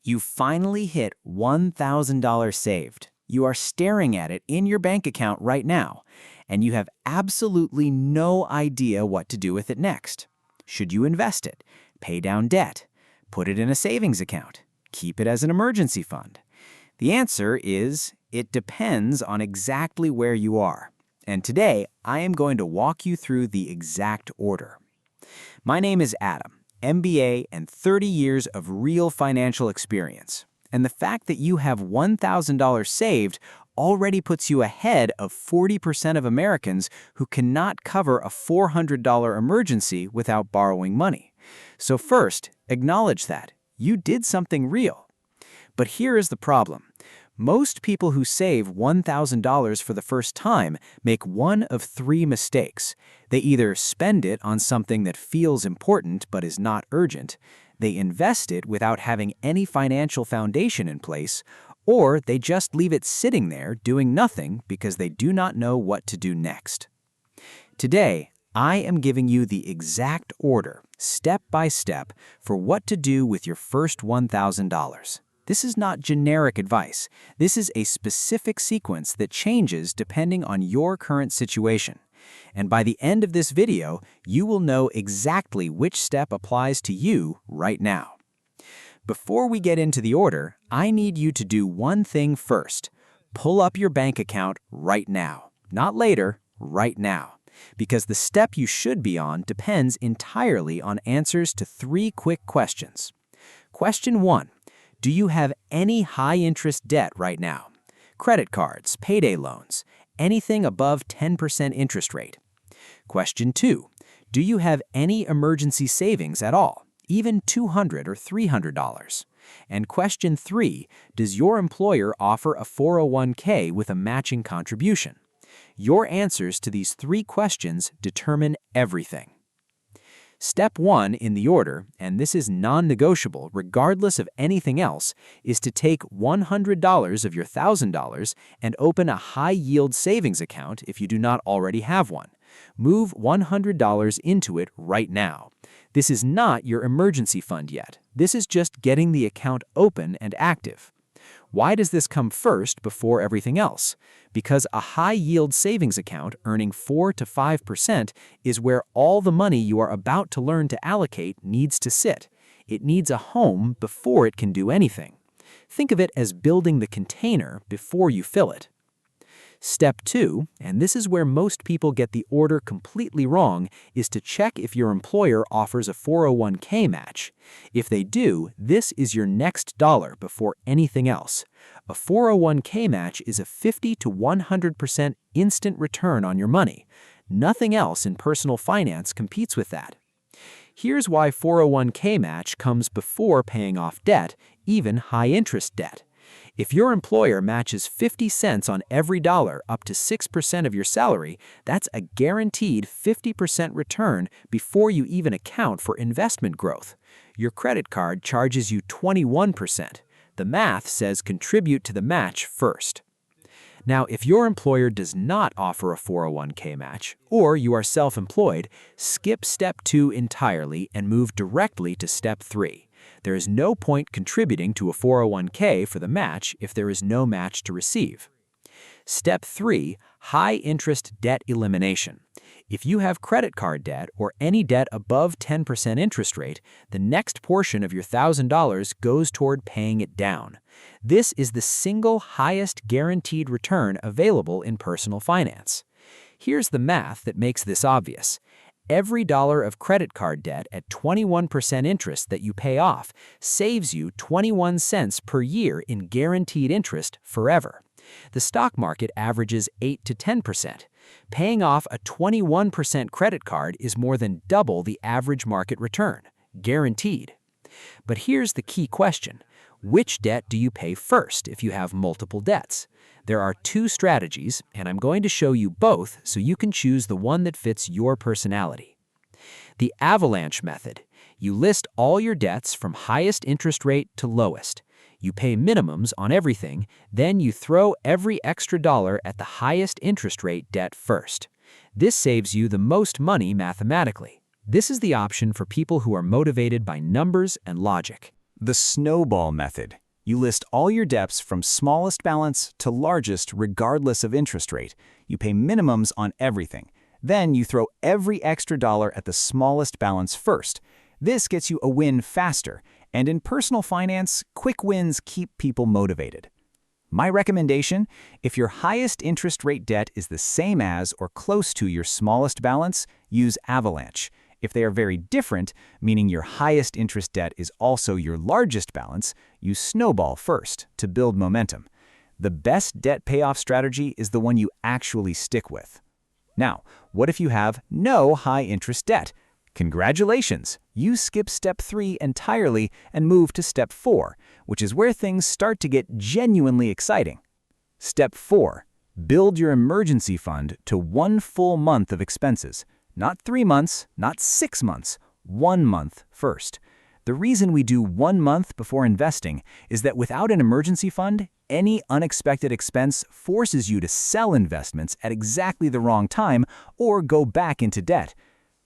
You finally hit $1,000 saved. You are staring at it in your bank account right now, and you have absolutely no idea what to do with it next. Should you invest it, pay down debt, put it in a savings account, keep it as an emergency fund? The answer is, it depends on exactly where you are. And today, I am going to walk you through the exact order. My name is Adam, MBA and 30 years of real financial experience. And the fact that you have $1,000 saved already puts you ahead of 40% of Americans who cannot cover a $400 emergency without borrowing money. So first, acknowledge that. You did something real. But here is the problem. Most people who save $1,000 for the first time make one of three mistakes. They either spend it on something that feels important but is not urgent, they invest it without having any financial foundation in place, or they just leave it sitting there doing nothing because they do not know what to do next. Today, I am giving you the exact order, step by step, for what to do with your first $1,000. This is not generic advice. This is a specific sequence that changes depending on your current situation. And by the end of this video, you will know exactly which step applies to you right now. Before we get into the order, I need you to do one thing first. Pull up your bank account right now. Not later, right now. Because the step you should be on depends entirely on answers to three quick questions. Question 1. Do you have any high-interest debt right now? Credit cards, payday loans, anything above 10% interest rate. Question 2. Do you have any emergency savings at all, even $200 or $300? And question 3. Does your employer offer a 401k with a matching contribution? Your answers to these three questions determine everything. Step 1 in the order, and this is non-negotiable regardless of anything else, is to take $100 of your $1,000 and open a high-yield savings account if you do not already have one. Move $100 into it right now. This is not your emergency fund yet. This is just getting the account open and active. Why does this come first before everything else? Because a high-yield savings account earning 4 to 5% is where all the money you are about to learn to allocate needs to sit. It needs a home before it can do anything. Think of it as building the container before you fill it. Step 2, and this is where most people get the order completely wrong, is to check if your employer offers a 401k match. If they do, this is your next dollar before anything else. A 401k match is a 50 to 100% instant return on your money. Nothing else in personal finance competes with that. Here's why 401k match comes before paying off debt, even high-interest debt. If your employer matches 50 cents on every dollar up to 6% of your salary, that's a guaranteed 50% return before you even account for investment growth. Your credit card charges you 21%. The math says contribute to the match first. Now, if your employer does not offer a 401k match, or you are self-employed, skip step 2 entirely and move directly to step 3. There is no point contributing to a 401k for the match if there is no match to receive. Step 3, high-interest debt elimination. If you have credit card debt or any debt above 10% interest rate, the next portion of your $1,000 goes toward paying it down. This is the single highest guaranteed return available in personal finance. Here's the math that makes this obvious. Every dollar of credit card debt at 21% interest that you pay off saves you 21 cents per year in guaranteed interest forever. The stock market averages 8 to 10%. Paying off a 21% credit card is more than double the average market return, guaranteed. But here's the key question. Which debt do you pay first if you have multiple debts? There are two strategies, and I'm going to show you both so you can choose the one that fits your personality. The Avalanche method. You list all your debts from highest interest rate to lowest. You pay minimums on everything, then you throw every extra dollar at the highest interest rate debt first. This saves you the most money mathematically. This is the option for people who are motivated by numbers and logic. The Snowball method. You list all your debts from smallest balance to largest regardless of interest rate. You pay minimums on everything. Then you throw every extra dollar at the smallest balance first. This gets you a win faster, and in personal finance, quick wins keep people motivated. My recommendation, if your highest interest rate debt is the same as or close to your smallest balance, use Avalanche. If they are very different, meaning your highest interest debt is also your largest balance, use Snowball first to build momentum. The best debt payoff strategy is the one you actually stick with. Now, what if you have no high-interest debt? Congratulations! You skip step 3 entirely and move to step 4, which is where things start to get genuinely exciting. Step 4. Build your emergency fund to 1 full month of expenses. Not 3 months, not 6 months, 1 month first. The reason we do 1 month before investing is that without an emergency fund, any unexpected expense forces you to sell investments at exactly the wrong time or go back into debt.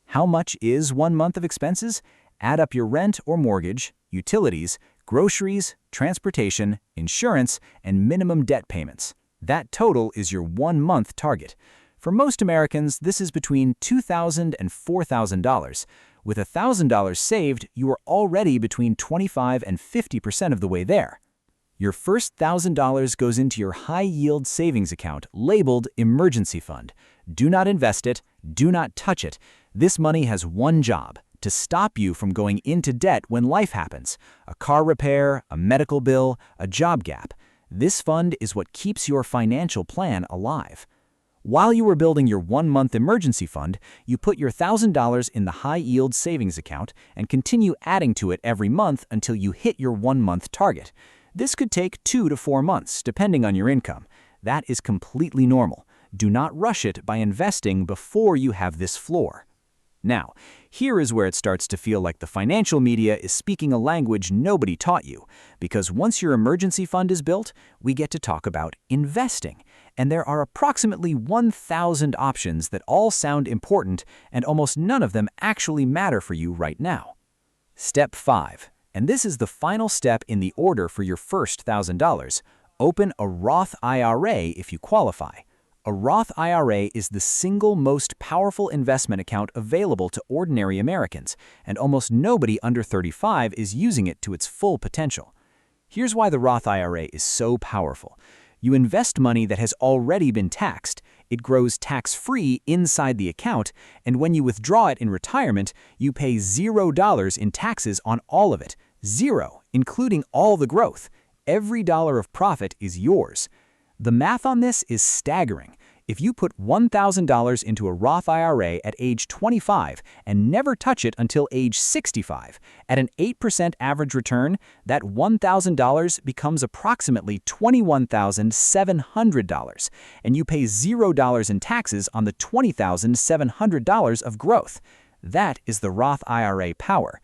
How much is 1 month of expenses? Add up your rent or mortgage, utilities, groceries, transportation, insurance, and minimum debt payments. That total is your 1 month target. For most Americans, this is between $2,000 and $4,000. With $1,000 saved, you are already between 25% and 50% of the way there. Your first $1,000 goes into your high-yield savings account labeled Emergency Fund. Do not invest it. Do not touch it. This money has one job: to stop you from going into debt when life happens. A car repair, a medical bill, a job gap. This fund is what keeps your financial plan alive. While you were building your 1-month emergency fund, you put your $1,000 in the high-yield savings account and continue adding to it every month until you hit your 1-month target. This could take 2 to 4 months, depending on your income. That is completely normal. Do not rush it by investing before you have this floor. Now, here is where it starts to feel like the financial media is speaking a language nobody taught you, because once your emergency fund is built, we get to talk about investing. And there are approximately 1,000 options that all sound important, and almost none of them actually matter for you right now. Step 5, and this is the final step in the order for your first $1,000. Open a Roth IRA if you qualify. A Roth IRA is the single most powerful investment account available to ordinary Americans, and almost nobody under 35 is using it to its full potential. Here's why the Roth IRA is so powerful. You invest money that has already been taxed. It grows tax-free inside the account, and when you withdraw it in retirement, you pay $0 in taxes on all of it. 0, including all the growth. Every dollar of profit is yours. The math on this is staggering. If you put $1,000 into a Roth IRA at age 25 and never touch it until age 65, at an 8% average return, that $1,000 becomes approximately $21,700, and you pay $0 in taxes on the $20,700 of growth. That is the Roth IRA power.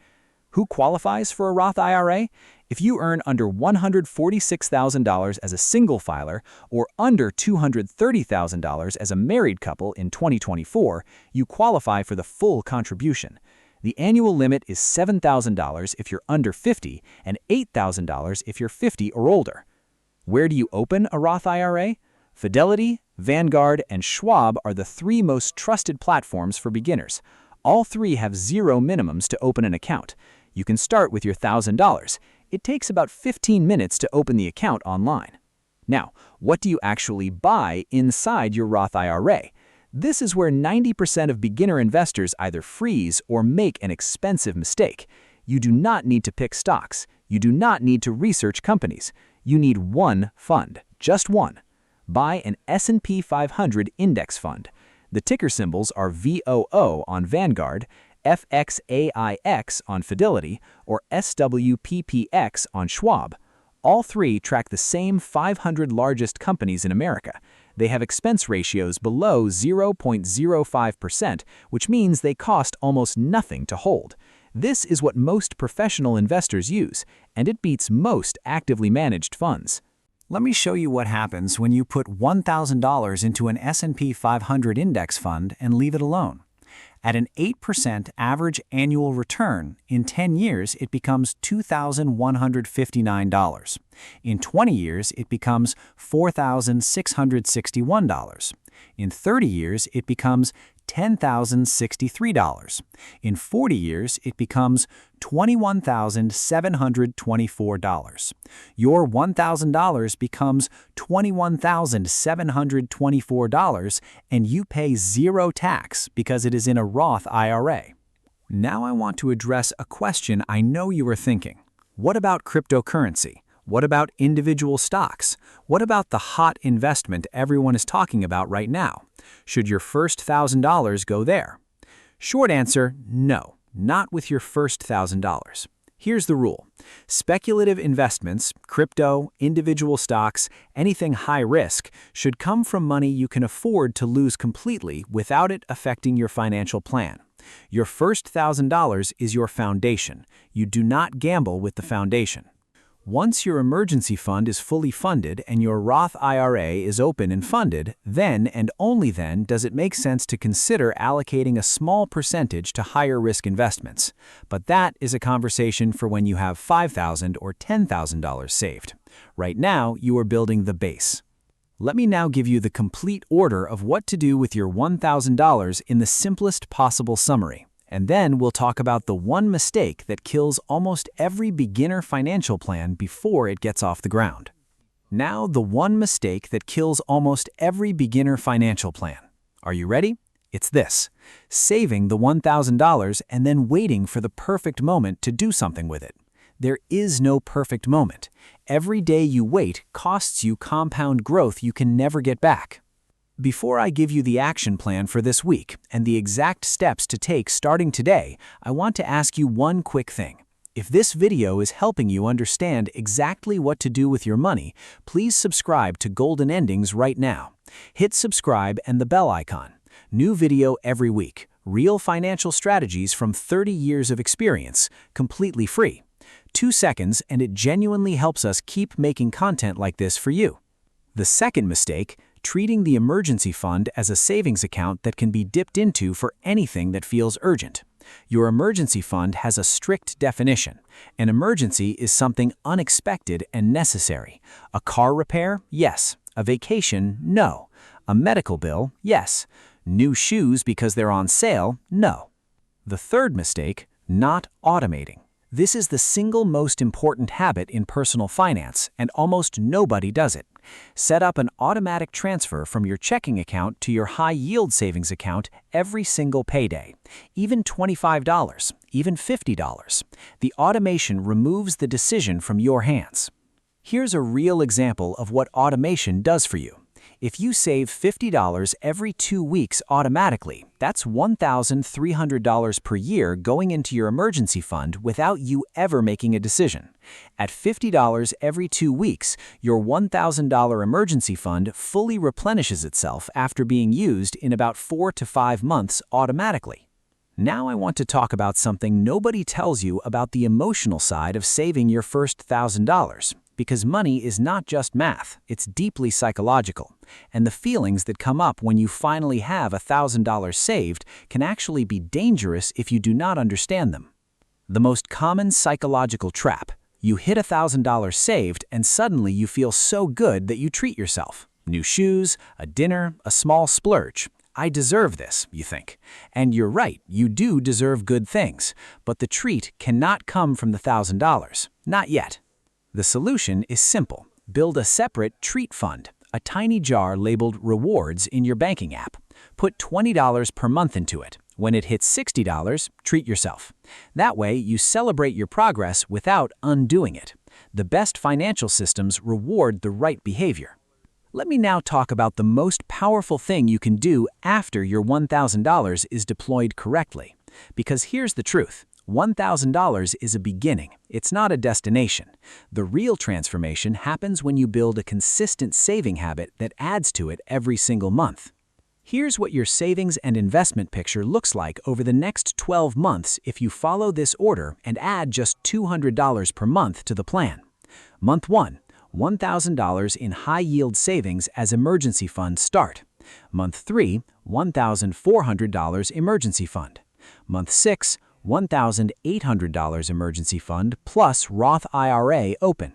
Who qualifies for a Roth IRA? If you earn under $146,000 as a single filer or under $230,000 as a married couple in 2024, you qualify for the full contribution. The annual limit is $7,000 if you're under 50 and $8,000 if you're 50 or older. Where do you open a Roth IRA? Fidelity, Vanguard, and Schwab are the 3 most trusted platforms for beginners. All 3 have 0 minimums to open an account. You can start with your $1,000. It takes about 15 minutes to open the account online. Now, what do you actually buy inside your Roth IRA? This is where 90% of beginner investors either freeze or make an expensive mistake. You do not need to pick stocks. You do not need to research companies. You need one fund, just one. Buy an S&P 500 index fund. The ticker symbols are VOO on Vanguard, FXAIX on Fidelity, or SWPPX on Schwab. All 3 track the same 500 largest companies in America. They have expense ratios below 0.05%, which means they cost almost nothing to hold. This is what most professional investors use, and it beats most actively managed funds. Let me show you what happens when you put $1,000 into an S&P 500 index fund and leave it alone. At an 8% average annual return, in 10 years it becomes $2,159. In 20 years it becomes $4,661. In 30 years it becomes $10,063. In 40 years it becomes $21,724. Your $1,000 becomes $21,724, and you pay zero tax because it is in a Roth IRA. Now I want to address a question I know you are thinking. What about cryptocurrency? What about individual stocks? What about the hot investment everyone is talking about right now? Should your first $1,000 go there? Short answer, no, not with your first $1,000. Here's the rule. Speculative investments, crypto, individual stocks, anything high risk, should come from money you can afford to lose completely without it affecting your financial plan. Your first $1,000 is your foundation. You do not gamble with the foundation. Once your emergency fund is fully funded and your Roth IRA is open and funded, then and only then does it make sense to consider allocating a small percentage to higher risk investments. But that is a conversation for when you have $5,000 or $10,000 saved. Right now, you are building the base. Let me now give you the complete order of what to do with your $1,000 in the simplest possible summary. And then we'll talk about the one mistake that kills almost every beginner financial plan before it gets off the ground. Now, the one mistake that kills almost every beginner financial plan. Are you ready? It's this: saving the $1,000 and then waiting for the perfect moment to do something with it. There is no perfect moment. Every day you wait costs you compound growth you can never get back. Before I give you the action plan for this week and the exact steps to take starting today, I want to ask you one quick thing. If this video is helping you understand exactly what to do with your money, please subscribe to Golden Endings right now. Hit subscribe and the bell icon. New video every week. Real financial strategies from 30 years of experience, completely free. 2 seconds and it genuinely helps us keep making content like this for you. The second mistake: treating the emergency fund as a savings account that can be dipped into for anything that feels urgent. Your emergency fund has a strict definition. An emergency is something unexpected and necessary. A car repair? Yes. A vacation? No. A medical bill? Yes. New shoes because they're on sale? No. The third mistake: not automating. This is the single most important habit in personal finance, and almost nobody does it. Set up an automatic transfer from your checking account to your high-yield savings account every single payday. Even $25, even $50. The automation removes the decision from your hands. Here's a real example of what automation does for you. If you save $50 every 2 weeks automatically, that's $1,300 per year going into your emergency fund without you ever making a decision. At $50 every 2 weeks, your $1,000 emergency fund fully replenishes itself after being used in about 4 to 5 months automatically. Now I want to talk about something nobody tells you about the emotional side of saving your first $1,000. Because money is not just math, it's deeply psychological. And the feelings that come up when you finally have $1,000 saved can actually be dangerous if you do not understand them. The most common psychological trap: you hit $1,000 saved and suddenly you feel so good that you treat yourself. New shoes, a dinner, a small splurge. I deserve this, you think. And you're right, you do deserve good things. But the treat cannot come from the $1,000. Not yet. The solution is simple. Build a separate treat fund, a tiny jar labeled Rewards in your banking app. Put $20 per month into it. When it hits $60, treat yourself. That way, you celebrate your progress without undoing it. The best financial systems reward the right behavior. Let me now talk about the most powerful thing you can do after your $1,000 is deployed correctly. Because here's the truth. $1,000 is a beginning. It's not a destination. The real transformation happens when you build a consistent saving habit that adds to it every single month. Here's what your savings and investment picture looks like over the next 12 months if you follow this order and add just $200 per month to the plan. Month 1, $1,000 in high-yield savings as emergency fund start. Month 3, $1,400 emergency fund. Month 6, $1,800 emergency fund plus Roth IRA open.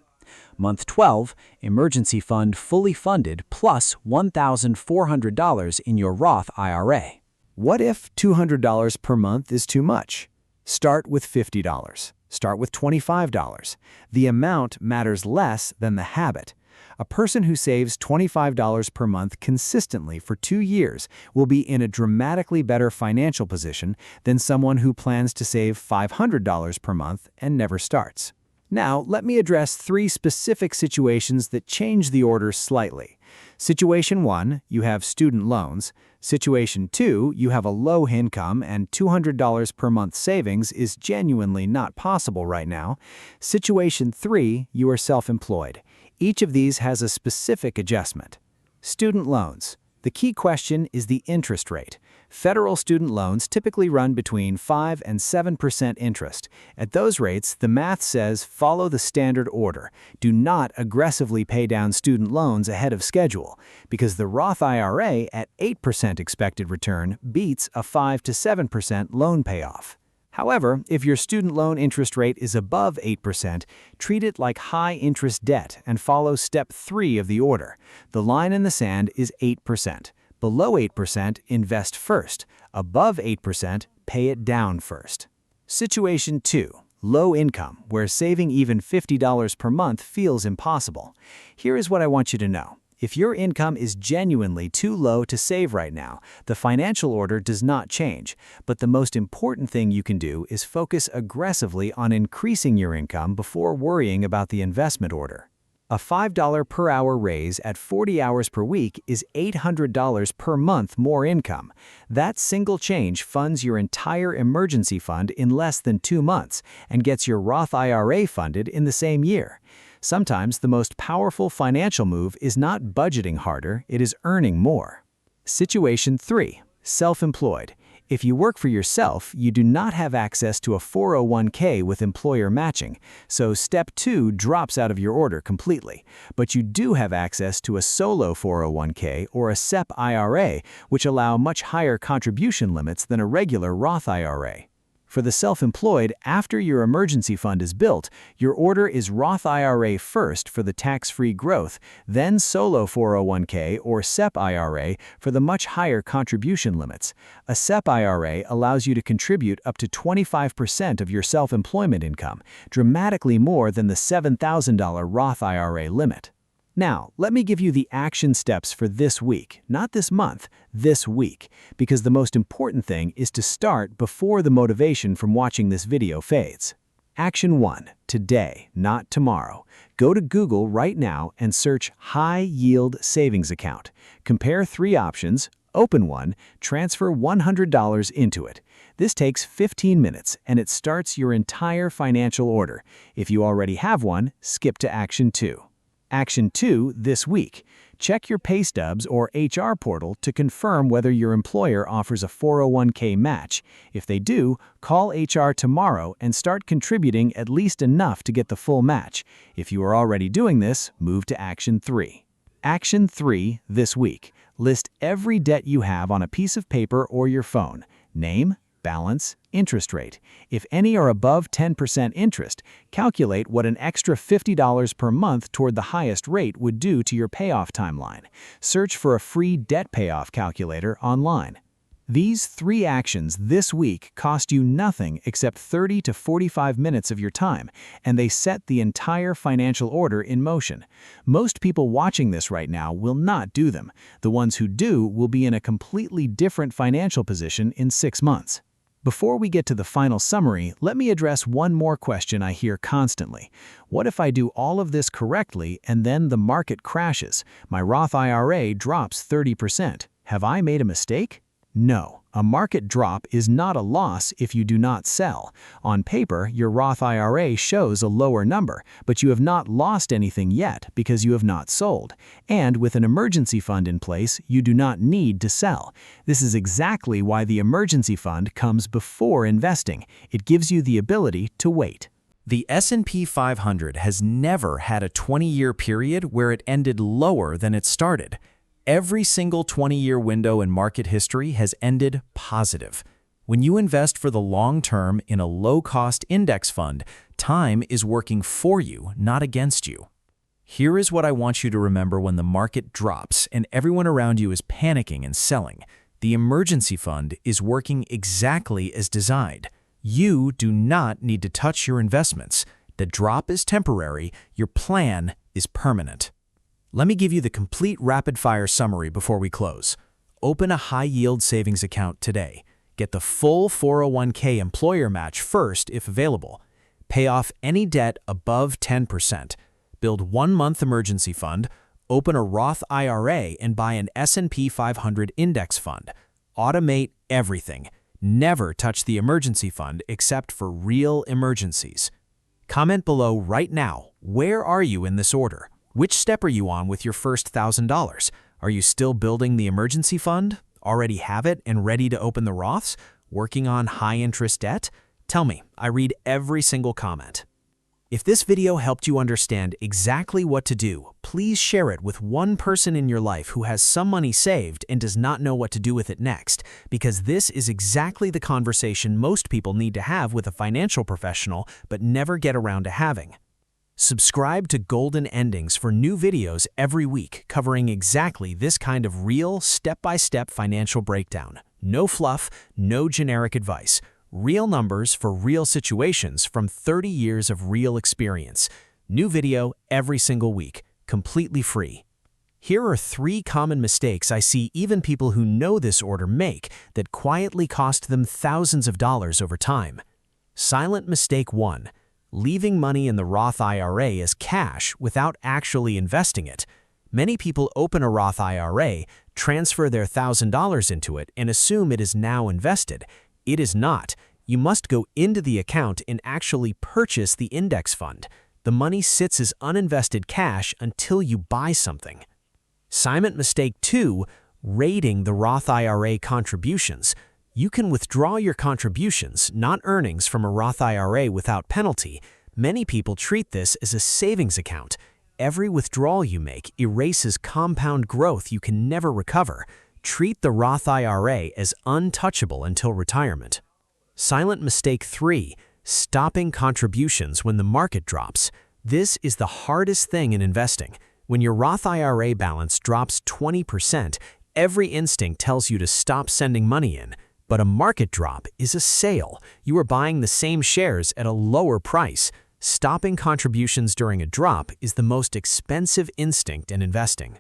Month 12, emergency fund fully funded plus $1,400 in your Roth IRA. What if $200 per month is too much? Start with $50. Start with $25. The amount matters less than the habit. A person who saves $25 per month consistently for 2 years will be in a dramatically better financial position than someone who plans to save $500 per month and never starts. Now, let me address 3 specific situations that change the order slightly. Situation 1, you have student loans. Situation 2, you have a low income and $200 per month savings is genuinely not possible right now. Situation 3, you are self-employed. Each of these has a specific adjustment. Student loans. The key question is the interest rate. Federal student loans typically run between 5 and 7% interest. At those rates, the math says follow the standard order. Do not aggressively pay down student loans ahead of schedule, because the Roth IRA at 8% expected return beats a 5 to 7% loan payoff. However, if your student loan interest rate is above 8%, treat it like high-interest debt and follow step 3 of the order. The line in the sand is 8%. Below 8%, invest first. Above 8%, pay it down first. Situation 2. Low income, where saving even $50 per month feels impossible. Here is what I want you to know. If your income is genuinely too low to save right now, the financial order does not change. But the most important thing you can do is focus aggressively on increasing your income before worrying about the investment order. A $5 per hour raise at 40 hours per week is $800 per month more income. That single change funds your entire emergency fund in less than 2 months and gets your Roth IRA funded in the same year. Sometimes the most powerful financial move is not budgeting harder, it is earning more. Situation 3. Self-employed. If you work for yourself, you do not have access to a 401k with employer matching, so step 2 drops out of your order completely. But you do have access to a solo 401k or a SEP IRA, which allow much higher contribution limits than a regular Roth IRA. For the self-employed, after your emergency fund is built, your order is Roth IRA first for the tax-free growth, then solo 401k or SEP IRA for the much higher contribution limits. A SEP IRA allows you to contribute up to 25% of your self-employment income, dramatically more than the $7,000 Roth IRA limit. Now, let me give you the action steps for this week, not this month, this week, because the most important thing is to start before the motivation from watching this video fades. Action 1. Today, not tomorrow. Go to Google right now and search High Yield Savings Account. Compare 3 options, open one, transfer $100 into it. This takes 15 minutes and it starts your entire financial order. If you already have one, skip to Action 2. Action 2 this week. Check your pay stubs or HR portal to confirm whether your employer offers a 401k match. If they do, call HR tomorrow and start contributing at least enough to get the full match. If you are already doing this, move to Action 3. Action 3 this week. List every debt you have on a piece of paper or your phone. Name, balance, interest rate. If any are above 10% interest, calculate what an extra $50 per month toward the highest rate would do to your payoff timeline. Search for a free debt payoff calculator online. These 3 actions this week cost you nothing except 30 to 45 minutes of your time, and they set the entire financial order in motion. Most people watching this right now will not do them. The ones who do will be in a completely different financial position in 6 months. Before we get to the final summary, let me address one more question I hear constantly. What if I do all of this correctly and then the market crashes? My Roth IRA drops 30%. Have I made a mistake? No, a market drop is not a loss if you do not sell. On paper, your Roth IRA shows a lower number, but you have not lost anything yet because you have not sold. And with an emergency fund in place, you do not need to sell. This is exactly why the emergency fund comes before investing. It gives you the ability to wait. The S&P 500 has never had a 20-year period where it ended lower than it started. Every single 20-year window in market history has ended positive. When you invest for the long term in a low-cost index fund, time is working for you, not against you. Here is what I want you to remember when the market drops and everyone around you is panicking and selling. The emergency fund is working exactly as designed. You do not need to touch your investments. The drop is temporary, your plan is permanent. Let me give you the complete rapid-fire summary before we close. Open a high-yield savings account today. Get the full 401k employer match first if available. Pay off any debt above 10%. Build 1-month emergency fund. Open a Roth IRA and buy an S&P 500 index fund. Automate everything. Never touch the emergency fund except for real emergencies. Comment below right now, where are you in this order? Which step are you on with your first $1,000? Are you still building the emergency fund? Already have it and ready to open the Roths? Working on high-interest debt? Tell me, I read every single comment. If this video helped you understand exactly what to do, please share it with one person in your life who has some money saved and does not know what to do with it next, because this is exactly the conversation most people need to have with a financial professional but never get around to having. Subscribe to Golden Endings for new videos every week covering exactly this kind of real, step-by-step financial breakdown. No fluff, no generic advice. Real numbers for real situations from 30 years of real experience. New video every single week, completely free. Here are 3 common mistakes I see even people who know this order make that quietly cost them thousands of dollars over time. Silent mistake 1. Leaving money in the Roth IRA as cash without actually investing it. Many people open a Roth IRA, transfer their $1,000 into it, and assume it is now invested. It is not. You must go into the account and actually purchase the index fund. The money sits as uninvested cash until you buy something. Silent mistake 2, raiding the Roth IRA contributions. You can withdraw your contributions, not earnings, from a Roth IRA without penalty. Many people treat this as a savings account. Every withdrawal you make erases compound growth you can never recover. Treat the Roth IRA as untouchable until retirement. Silent mistake 3, stopping contributions when the market drops. This is the hardest thing in investing. When your Roth IRA balance drops 20%, every instinct tells you to stop sending money in. But a market drop is a sale. You are buying the same shares at a lower price. Stopping contributions during a drop is the most expensive instinct in investing.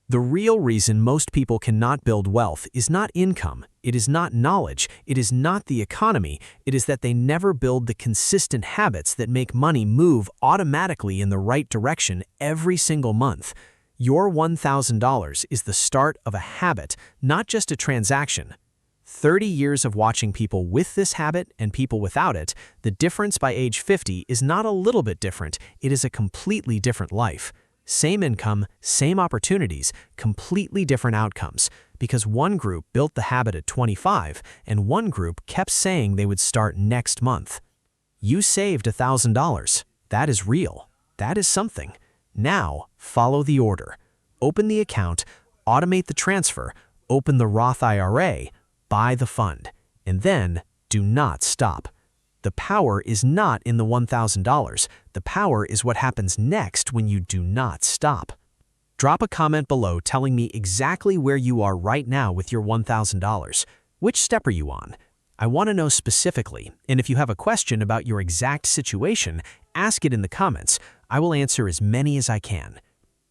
The real reason most people cannot build wealth is not income, it is not knowledge, it is not the economy, it is that they never build the consistent habits that make money move automatically in the right direction every single month. Your $1,000 is the start of a habit, not just a transaction. 30 years of watching people with this habit and people without it, the difference by age 50 is not a little bit different, it is a completely different life. Same income, same opportunities, completely different outcomes, because one group built the habit at 25 and one group kept saying they would start next month. You saved $1,000. That is real. That is something. Now, follow the order. Open the account, automate the transfer, open the Roth IRA, buy the fund, and then do not stop. The power is not in the $1,000. The power is what happens next when you do not stop. Drop a comment below telling me exactly where you are right now with your $1,000. Which step are you on? I want to know specifically, and if you have a question about your exact situation, ask it in the comments. I will answer as many as I can.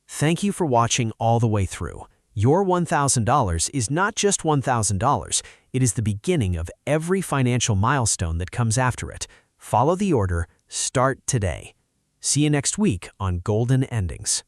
Thank you for watching all the way through. Your $1,000 is not just $1,000. It is the beginning of every financial milestone that comes after it. Follow the order. Start today. See you next week on Golden Endings.